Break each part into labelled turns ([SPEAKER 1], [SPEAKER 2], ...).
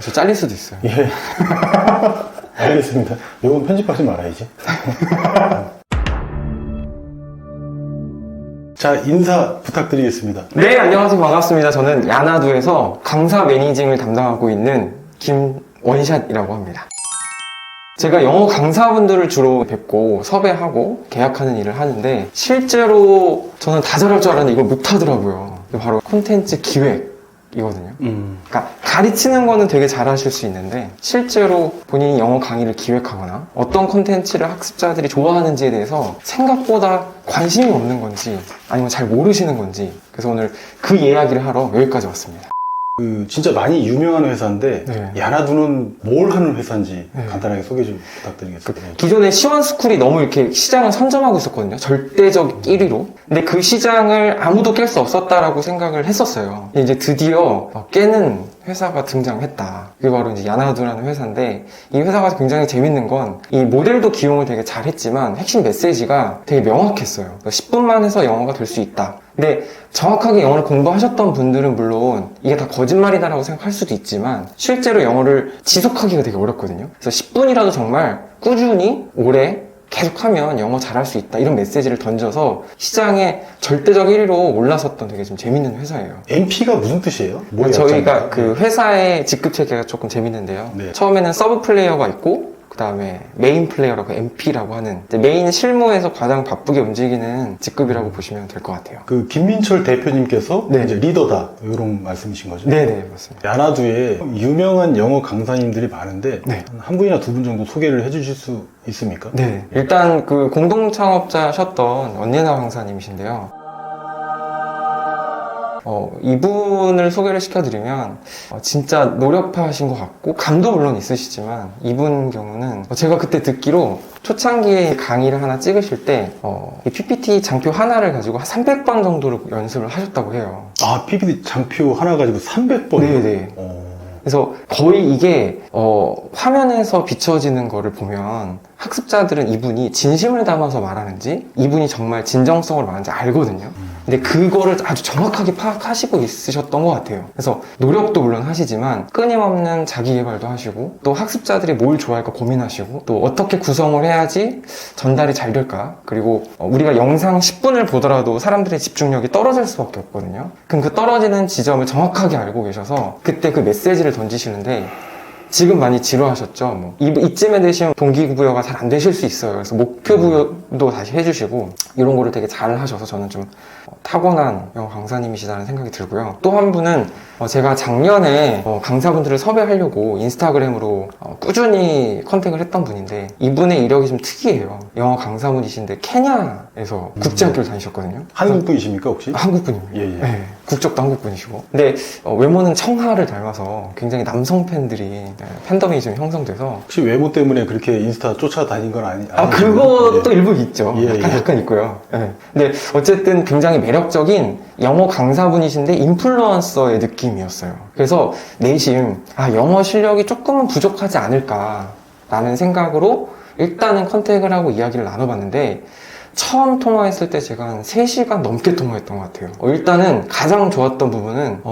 [SPEAKER 1] 저 잘릴 수도 있어요.
[SPEAKER 2] 예. 알겠습니다. 이건 편집하지 말아야지. 자, 인사 부탁드리겠습니다.
[SPEAKER 1] 네, 안녕하세요. 반갑습니다. 저는 야나두에서 강사 매니징을 담당하고 있는 김원샷이라고 합니다. 제가 영어 강사분들을 주로 뵙고 섭외하고 계약하는 일을 하는데 실제로 저는 다 잘할 줄 알았는데 이걸 못하더라고요. 바로 콘텐츠 기획이거든요. 그러니까 가르치는 거는 되게 잘하실 수 있는데 실제로 본인이 영어 강의를 기획하거나 어떤 콘텐츠를 학습자들이 좋아하는지에 대해서 생각보다 관심이 없는 건지 아니면 잘 모르시는 건지, 그래서 오늘 그 이야기를 하러 여기까지 왔습니다.
[SPEAKER 2] 진짜 많이 유명한 회사인데
[SPEAKER 1] 네.
[SPEAKER 2] 야나두는 뭘 하는 회사인지
[SPEAKER 1] 네.
[SPEAKER 2] 간단하게 소개 좀 부탁드리겠습니다.
[SPEAKER 1] 기존에 시원스쿨이 너무 이렇게 시장을 선점하고 있었거든요. 절대적 1위로. 근데 그 시장을 아무도 깰 수 없었다라고 생각을 했었어요. 이제 드디어 깨는 회사가 등장했다. 그게 바로 이제 야나두라는 회사인데, 이 회사가 굉장히 재밌는 건 이 모델도 기용을 되게 잘했지만 핵심 메시지가 되게 명확했어요. 10분만 해서 영어가 될 수 있다. 근데 정확하게 영어를 공부하셨던 분들은 물론 이게 다 거짓말이다라고 생각할 수도 있지만 실제로 영어를 지속하기가 되게 어렵거든요. 그래서 10분이라도 정말 꾸준히 오래 계속하면 영어 잘할 수 있다, 이런 메시지를 던져서 시장에 절대적 1위로 올라섰던 되게 좀 재밌는 회사예요.
[SPEAKER 2] MP가 무슨 뜻이에요? 뭐의
[SPEAKER 1] 저희가
[SPEAKER 2] 약자인가요?
[SPEAKER 1] 그 회사의 직급 체계가 조금 재밌는데요.
[SPEAKER 2] 네.
[SPEAKER 1] 처음에는 서브 플레이어가 있고 그 다음에 메인 플레이어라고 MP라고 하는, 메인 실무에서 가장 바쁘게 움직이는 직급이라고 보시면 될 것 같아요.
[SPEAKER 2] 그 김민철 대표님께서
[SPEAKER 1] 네.
[SPEAKER 2] 이제 리더다 이런 말씀이신 거죠?
[SPEAKER 1] 네네, 맞습니다.
[SPEAKER 2] 야나두에 유명한 영어 강사님들이 많은데
[SPEAKER 1] 네.
[SPEAKER 2] 한 분이나 두 분 정도 소개를 해주실 수 있습니까?
[SPEAKER 1] 네, 일단 그 공동 창업자셨던 언예나 강사님이신데요. 이분을 소개를 시켜드리면 진짜 노력파신 것 같고 감도 물론 있으시지만, 이분 경우는 제가 그때 듣기로 초창기에 강의를 하나 찍으실 때 이 PPT 장표 하나를 가지고 한 300번 정도를 연습을 하셨다고 해요.
[SPEAKER 2] 아, PPT 장표 하나 가지고 300번?
[SPEAKER 1] 네네. 그래서 거의 이게 화면에서 비춰지는 거를 보면 학습자들은 이분이 진심을 담아서 말하는지 이분이 정말 진정성을 말하는지 알거든요. 근데 그거를 아주 정확하게 파악하시고 있으셨던 것 같아요. 그래서 노력도 물론 하시지만 끊임없는 자기 개발도 하시고, 또 학습자들이 뭘 좋아할까 고민하시고, 또 어떻게 구성을 해야지 전달이 잘 될까, 그리고 우리가 영상 10분을 보더라도 사람들의 집중력이 떨어질 수밖에 없거든요. 그럼 그 떨어지는 지점을 정확하게 알고 계셔서 그때 그 메시지를 던지시는데, 지금 많이 지루하셨죠? 이쯤에 되시면 동기부여가 잘 안 되실 수 있어요. 그래서 목표부여도 다시 해주시고, 이런 거를 되게 잘 하셔서 저는 좀 타고난 영어 강사님이시다는 생각이 들고요. 또 한 분은 제가 작년에 강사분들을 섭외하려고 인스타그램으로 꾸준히 컨택을 했던 분인데, 이분의 이력이 좀 특이해요. 영어 강사분이신데 케냐에서 국제학교를 다니셨거든요.
[SPEAKER 2] 한국 분이십니까 혹시?
[SPEAKER 1] 한국분입니다.
[SPEAKER 2] 예, 예.
[SPEAKER 1] 네, 국적도 한국분이시고. 근데 외모는 청하를 닮아서 굉장히 남성 팬들이 팬덤이 좀 형성돼서.
[SPEAKER 2] 혹시 외모 때문에 그렇게 인스타 쫓아다닌 건 아니죠?
[SPEAKER 1] 그것도 일부 있죠.
[SPEAKER 2] 예, 예.
[SPEAKER 1] 약간 있고요. 예. 근데 어쨌든 굉장히 매력적인 영어 강사분이신데 인플루언서의 느낌이었어요. 그래서 내심 영어 실력이 조금은 부족하지 않을까라는 생각으로 일단은 컨택을 하고 이야기를 나눠봤는데, 처음 통화했을 때 제가 한 3시간 넘게 통화했던 것 같아요. 일단은 가장 좋았던 부분은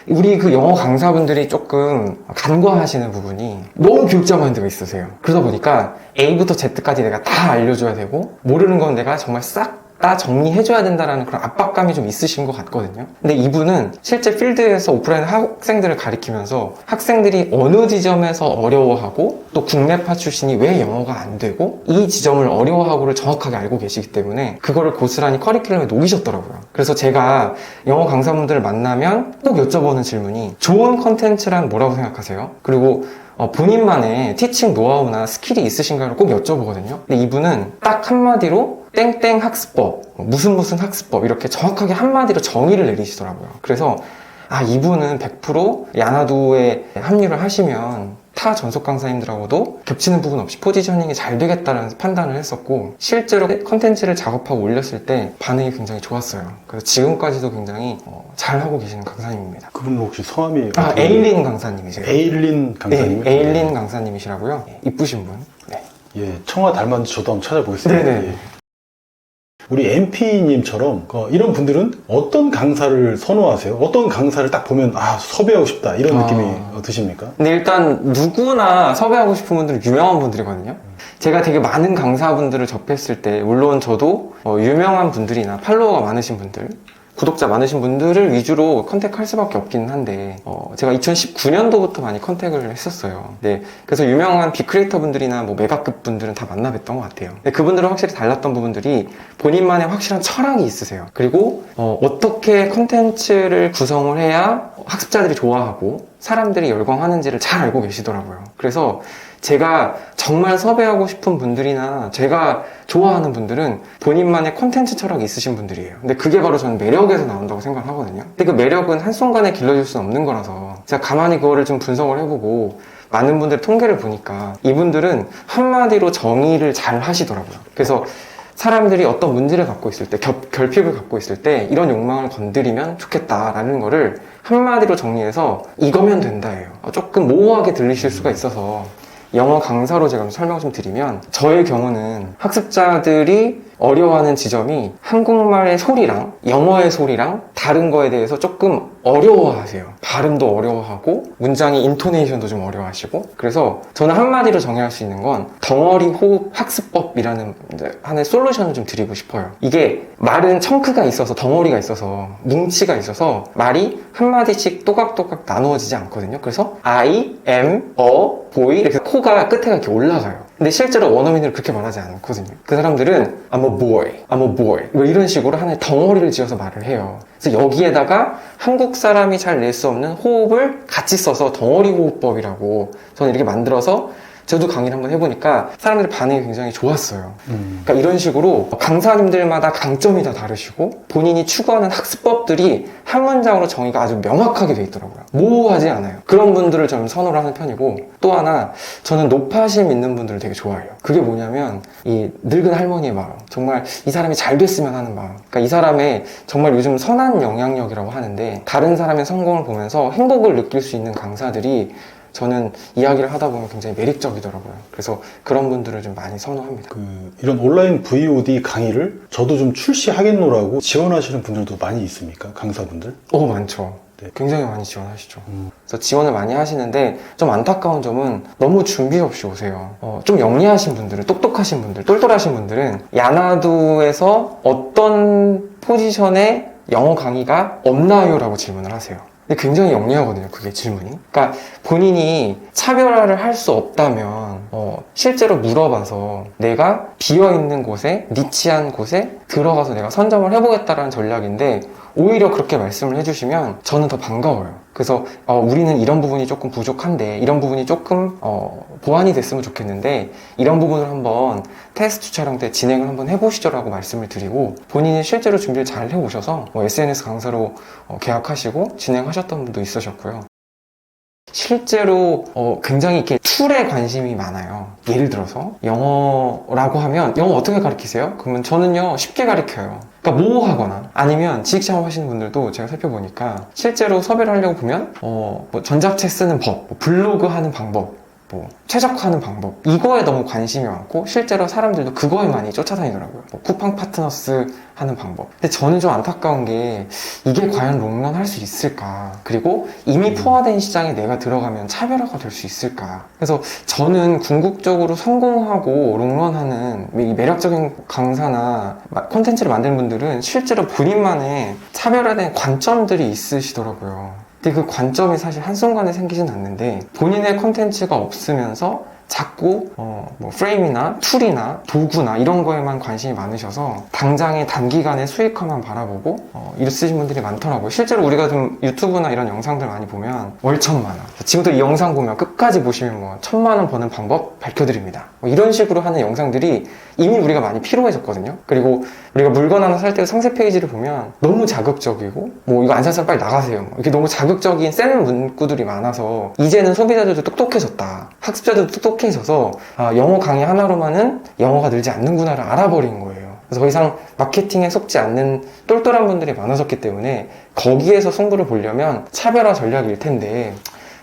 [SPEAKER 1] 우리 그 영어 강사분들이 조금 간과하시는 부분이 너무 교육자 마인드가 있으세요. 그러다 보니까 A부터 Z까지 내가 다 알려줘야 되고, 모르는 건 내가 정말 싹 다 정리해줘야 된다는 그런 압박감이 좀 있으신 것 같거든요. 근데 이분은 실제 필드에서 오프라인 학생들을 가리키면서 학생들이 어느 지점에서 어려워하고, 또 국내파 출신이 왜 영어가 안 되고 이 지점을 어려워하고를 정확하게 알고 계시기 때문에 그거를 고스란히 커리큘럼에 녹이셨더라고요. 그래서 제가 영어 강사분들을 만나면 꼭 여쭤보는 질문이, 좋은 컨텐츠란 뭐라고 생각하세요? 그리고 본인만의 티칭 노하우나 스킬이 있으신가를 꼭 여쭤보거든요. 근데 이분은 딱 한마디로 땡땡 학습법, 무슨 학습법, 이렇게 정확하게 한마디로 정의를 내리시더라고요. 그래서 이분은 100% 야나두에 합류를 하시면 타 전속 강사님들하고도 겹치는 부분 없이 포지셔닝이 잘 되겠다는 판단을 했었고, 실제로 컨텐츠를 작업하고 올렸을 때 반응이 굉장히 좋았어요. 그래서 지금까지도 굉장히 잘하고 계시는 강사님입니다.
[SPEAKER 2] 그분은 혹시 성함이
[SPEAKER 1] 에일린 강사님이세요.
[SPEAKER 2] 에일린 강사님?
[SPEAKER 1] 네, 에일린 강사님이시라고요. 이쁘신 분. 네.
[SPEAKER 2] 예, 청아 닮았는지 저도 한번 찾아보겠습니다.
[SPEAKER 1] 네네.
[SPEAKER 2] 예. 우리 MP님처럼 이런 분들은 어떤 강사를 선호하세요? 어떤 강사를 딱 보면 섭외하고 싶다 이런 느낌이 드십니까?
[SPEAKER 1] 근데 일단 누구나 섭외하고 싶은 분들은 유명한 분들이거든요. 제가 되게 많은 강사분들을 접했을 때 물론 저도 유명한 분들이나 팔로워가 많으신 분들, 구독자 많으신 분들을 위주로 컨택할 수밖에 없긴 한데 제가 2019년도부터 많이 컨택을 했었어요. 네, 그래서 유명한 빅크리에이터 분들이나 뭐 메가급 분들은 다 만나 뵀던 것 같아요. 근데 그분들은 확실히 달랐던 부분들이 본인만의 확실한 철학이 있으세요. 그리고 어떻게 컨텐츠를 구성을 해야 학습자들이 좋아하고 사람들이 열광하는지를 잘 알고 계시더라고요. 그래서 제가 정말 섭외하고 싶은 분들이나 제가 좋아하는 분들은 본인만의 콘텐츠 철학이 있으신 분들이에요. 근데 그게 바로 저는 매력에서 나온다고 생각하거든요. 근데 그 매력은 한순간에 길러질 수는 없는 거라서 제가 가만히 그거를 좀 분석을 해보고 많은 분들의 통계를 보니까 이분들은 한마디로 정의를 잘 하시더라고요. 그래서 사람들이 어떤 문제를 갖고 있을 때, 결핍을 갖고 있을 때 이런 욕망을 건드리면 좋겠다라는 거를 한마디로 정리해서 이거면 된다예요. 조금 모호하게 들리실 수가 있어서 영어 강사로 제가 설명 좀 드리면 저의 경우는 학습자들이 어려워하는 지점이 한국말의 소리랑 영어의 소리랑 다른 거에 대해서 조금 어려워하세요. 발음도 어려워하고 문장의 인토네이션도 좀 어려워하시고 그래서 저는 한마디로 정의할 수 있는 건 덩어리 호흡 학습법이라는 하나의 솔루션을 좀 드리고 싶어요. 이게 말은 청크가 있어서 덩어리가 있어서 뭉치가 있어서 말이 한마디씩 또각또각 나누어지지 않거든요. 그래서 I, am, boy 이렇게 코가 끝에가 이렇게 올라가요. 근데 실제로 원어민들은 그렇게 말하지 않거든요. 그 사람들은 I'm a boy, I'm a boy 뭐 이런 식으로 하나의 덩어리를 지어서 말을 해요. 그래서 여기에다가 한국 사람이 잘 낼 수 없는 호흡을 같이 써서 덩어리 호흡법이라고 저는 이렇게 만들어서 저도 강의를 한번 해보니까 사람들의 반응이 굉장히 좋았어요. 그러니까 이런 식으로 강사님들마다 강점이 다 다르시고 본인이 추구하는 학습법들이 한 문장으로 정의가 아주 명확하게 돼 있더라고요. 모호하지 않아요. 그런 분들을 저는 선호를 하는 편이고 또 하나 저는 노파심 있는 분들을 되게 좋아해요. 그게 뭐냐면 이 늙은 할머니의 마음, 정말 이 사람이 잘 됐으면 하는 마음. 그러니까 이 사람의 정말 요즘 선한 영향력이라고 하는데 다른 사람의 성공을 보면서 행복을 느낄 수 있는 강사들이 저는 이야기를 하다 보면 굉장히 매력적이더라고요. 그래서 그런 분들을 좀 많이 선호합니다.
[SPEAKER 2] 이런 온라인 VOD 강의를 저도 좀 출시하겠노라고 지원하시는 분들도 많이 있습니까? 강사분들?
[SPEAKER 1] 많죠. 네, 굉장히 많이 지원하시죠. 그래서 지원을 많이 하시는데 좀 안타까운 점은 너무 준비 없이 오세요. 좀 영리하신 분들은, 똑똑하신 분들, 똘똘하신 분들은 야나두에서 어떤 포지션에 영어 강의가 없나요? 라고 질문을 하세요. 근데 굉장히 영리하거든요, 그게 질문이. 그러니까 본인이 차별화를 할 수 없다면 실제로 물어봐서 내가 비어있는 곳에, 니치한 곳에 들어가서 내가 선점을 해보겠다라는 전략인데 오히려 그렇게 말씀을 해주시면 저는 더 반가워요. 그래서 우리는 이런 부분이 조금 부족한데 이런 부분이 조금 보완이 됐으면 좋겠는데 이런 부분을 한번 테스트 촬영 때 진행을 한번 해보시죠 라고 말씀을 드리고 본인이 실제로 준비를 잘 해오셔서 SNS 강사로 계약하시고 진행하셨던 분도 있으셨고요. 실제로 굉장히 이렇게 툴에 관심이 많아요. 예를 들어서 영어라고 하면 영어 어떻게 가르치세요? 그러면 저는요 쉽게 가르쳐요. 그러니까 모호하거나 아니면 지식 창업 하시는 분들도 제가 살펴보니까 실제로 섭외를 하려고 보면 뭐 전자책 쓰는 법, 뭐 블로그 하는 방법, 뭐 최적화하는 방법 이거에 너무 관심이 많고 실제로 사람들도 그거에 많이 쫓아다니더라고요. 뭐 쿠팡 파트너스 하는 방법. 근데 저는 좀 안타까운 게 이게 과연 롱런 할 수 있을까? 그리고 이미 포화된 시장에 내가 들어가면 차별화가 될 수 있을까? 그래서 저는 궁극적으로 성공하고 롱런하는 이 매력적인 강사나 콘텐츠를 만드는 분들은 실제로 본인만의 차별화된 관점들이 있으시더라고요. 근데 그 관점이 사실 한순간에 생기진 않는데 본인의 컨텐츠가 없으면서 자꾸 뭐 프레임이나 툴이나 도구나 이런 거에만 관심이 많으셔서 당장의 단기간의 수익화만 바라보고 일 쓰신 분들이 많더라고요. 실제로 우리가 좀 유튜브나 이런 영상들 많이 보면 월 1,000만 원 지금부터 이 영상 보면 끝까지 보시면 뭐 1,000만 원 버는 방법 밝혀드립니다. 뭐 이런 식으로 하는 영상들이 이미 우리가 많이 피로해졌거든요. 그리고 우리가 물건 하나 살 때 상세 페이지를 보면 너무 자극적이고 뭐 이거 안 살 사람 빨리 나가세요 이렇게 너무 자극적인 센 문구들이 많아서 이제는 소비자들도 똑똑해졌다, 학습자들도 똑똑해져서 영어 강의 하나로만은 영어가 늘지 않는구나를 알아버린 거예요. 그래서 더 이상 마케팅에 속지 않는 똘똘한 분들이 많아졌기 때문에 거기에서 승부를 보려면 차별화 전략일 텐데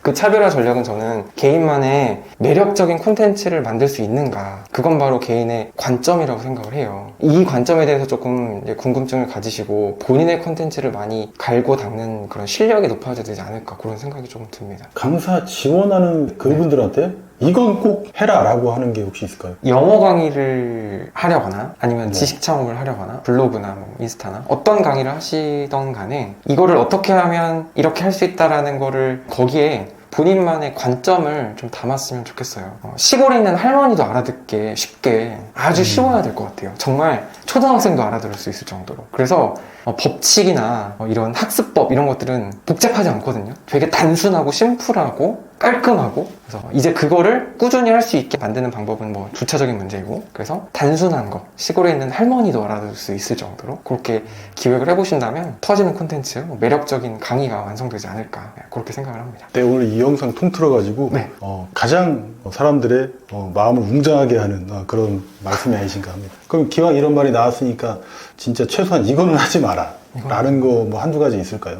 [SPEAKER 1] 그 차별화 전략은 저는 개인만의 매력적인 콘텐츠를 만들 수 있는가, 그건 바로 개인의 관점이라고 생각을 해요. 이 관점에 대해서 조금 이제 궁금증을 가지시고 본인의 콘텐츠를 많이 갈고 닦는 그런 실력이 높아져야 되지 않을까, 그런 생각이 조금 듭니다.
[SPEAKER 2] 강사 지원하는 그분들한테 이건 꼭 해라 라고 하는 게 혹시 있을까요?
[SPEAKER 1] 영어 강의를 하려거나 아니면
[SPEAKER 2] 네.
[SPEAKER 1] 지식 창업을 하려거나 블로그나 뭐 인스타나 어떤 강의를 하시던 간에 이거를 어떻게 하면 이렇게 할 수 있다라는 거를 거기에 본인만의 관점을 좀 담았으면 좋겠어요. 시골에 있는 할머니도 알아듣게 쉽게 아주 쉬워야 될 것 같아요. 정말 초등학생도 알아들을 수 있을 정도로. 그래서 법칙이나 이런 학습법 이런 것들은 복잡하지 않거든요. 되게 단순하고 심플하고 깔끔하고, 그래서 이제 그거를 꾸준히 할 수 있게 만드는 방법은 뭐 주차적인 문제이고, 그래서 단순한 거, 시골에 있는 할머니도 알아들을 수 있을 정도로 그렇게 기획을 해보신다면 터지는 콘텐츠, 매력적인 강의가 완성되지 않을까, 그렇게 생각을 합니다.
[SPEAKER 2] 네, 오늘 이 영상 통틀어가지고
[SPEAKER 1] 네.
[SPEAKER 2] 가장 사람들의 마음을 웅장하게 하는 그런 말씀이 아니신가 합니다. 그럼 기왕 이런 말이 나왔으니까 진짜 최소한 이거는 하지 마라 라는 거 뭐 한두 가지 있을까요?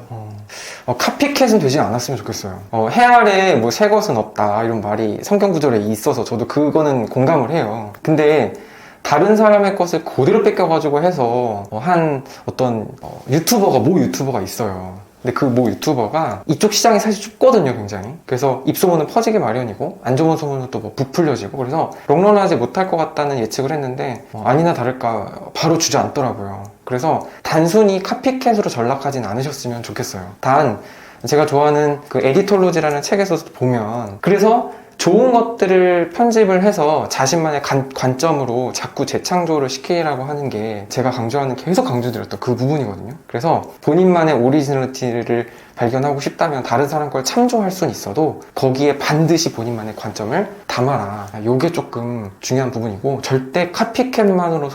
[SPEAKER 1] 카피캣은 되지 않았으면 좋겠어요. 해 아래 뭐 새 것은 없다 이런 말이 성경 구절에 있어서 저도 그거는 공감을 해요. 근데 다른 사람의 것을 그대로 뺏겨가지고 해서 한 어떤 유튜버가, 모 유튜버가 있어요. 근데 그 모 유튜버가 이쪽 시장이 사실 좁거든요, 굉장히. 그래서 입소문은 퍼지기 마련이고 안 좋은 소문은 또 뭐 부풀려지고, 그래서 롱런하지 못할 것 같다는 예측을 했는데 아니나 다를까 바로 주저앉더라고요. 그래서 단순히 카피캣으로 전락하진 않으셨으면 좋겠어요. 단 제가 좋아하는 그 에디톨로지라는 책에서 보면, 그래서 좋은 것들을 편집을 해서 자신만의 관점으로 자꾸 재창조를 시키라고 하는 게 제가 계속 강조드렸던 그 부분이거든요. 그래서 본인만의 오리지널리티를 발견하고 싶다면 다른 사람 걸 참조할 수는 있어도 거기에 반드시 본인만의 관점을 담아라. 이게 조금 중요한 부분이고, 절대 카피캣으로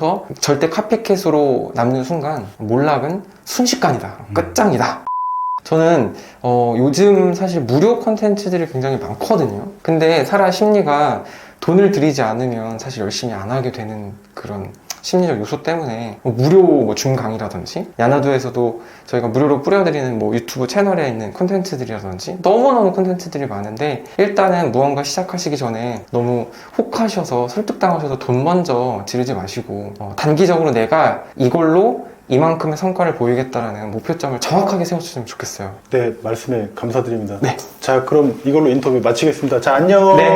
[SPEAKER 1] 남는 순간 몰락은 순식간이다. 끝장이다. 저는 요즘 사실 무료 콘텐츠들이 굉장히 많거든요. 근데 사람 심리가 돈을 들이지 않으면 사실 열심히 안 하게 되는 그런 심리적 요소 때문에 무료 줌 강의라든지, 야나두에서도 저희가 무료로 뿌려드리는 유튜브 채널에 있는 콘텐츠들이라든지 너무너무 콘텐츠들이 많은데, 일단은 무언가 시작하시기 전에 너무 혹하셔서 설득당하셔서 돈 먼저 지르지 마시고 단기적으로 내가 이걸로 이만큼의 성과를 보이겠다라는 목표점을 정확하게 세워주시면 좋겠어요.
[SPEAKER 2] 네, 말씀에 감사드립니다.
[SPEAKER 1] 네.
[SPEAKER 2] 자, 그럼 이걸로 인터뷰 마치겠습니다. 자, 안녕.
[SPEAKER 1] 네.